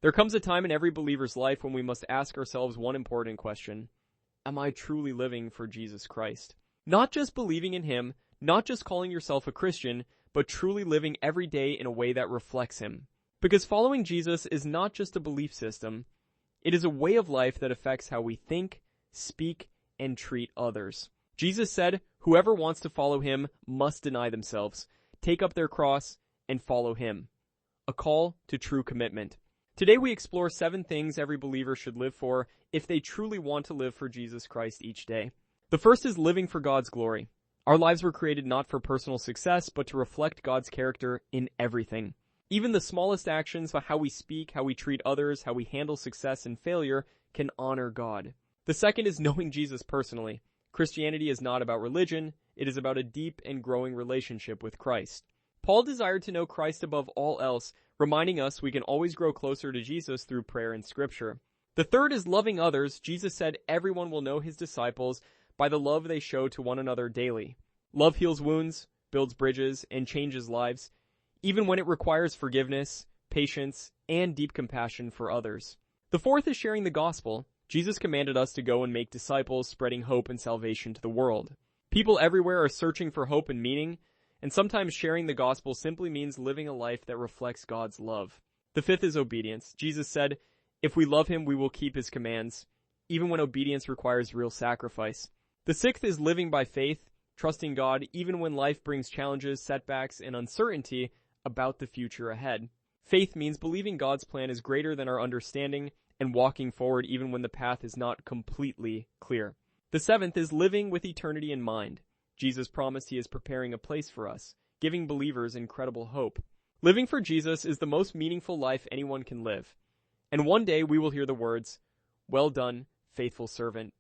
There comes a time in every believer's life when we must ask ourselves one important question. Am I truly living for Jesus Christ? Not just believing in Him, not just calling yourself a Christian, but truly living every day in a way that reflects Him. Because following Jesus is not just a belief system, it is a way of life that affects how we think, speak, and treat others. Jesus said, whoever wants to follow Him must deny themselves, take up their cross, and follow Him. A call to true commitment. Today we explore 7 things every believer should live for if they truly want to live for Jesus Christ each day. The first is living for God's glory. Our lives were created not for personal success, but to reflect God's character in everything. Even the smallest actions, how we speak, how we treat others, how we handle success and failure, can honor God. The second is knowing Jesus personally. Christianity is not about religion, it is about a deep and growing relationship with Christ. Paul desired to know Christ above all else, reminding us we can always grow closer to Jesus through prayer and scripture. The third is loving others. Jesus said everyone will know His disciples by the love they show to one another daily. Love heals wounds, builds bridges, and changes lives, even when it requires forgiveness, patience, and deep compassion for others. The fourth is sharing the gospel. Jesus commanded us to go and make disciples, spreading hope and salvation to the world. People everywhere are searching for hope and meaning, and sometimes sharing the gospel simply means living a life that reflects God's love. The fifth is obedience. Jesus said, if we love Him, we will keep His commands, even when obedience requires real sacrifice. The sixth is living by faith, trusting God even when life brings challenges, setbacks, and uncertainty about the future ahead. Faith means believing God's plan is greater than our understanding and walking forward even when the path is not completely clear. The seventh is living with eternity in mind. Jesus promised He is preparing a place for us, giving believers incredible hope. Living for Jesus is the most meaningful life anyone can live. And one day we will hear the words, "Well done, faithful servant,"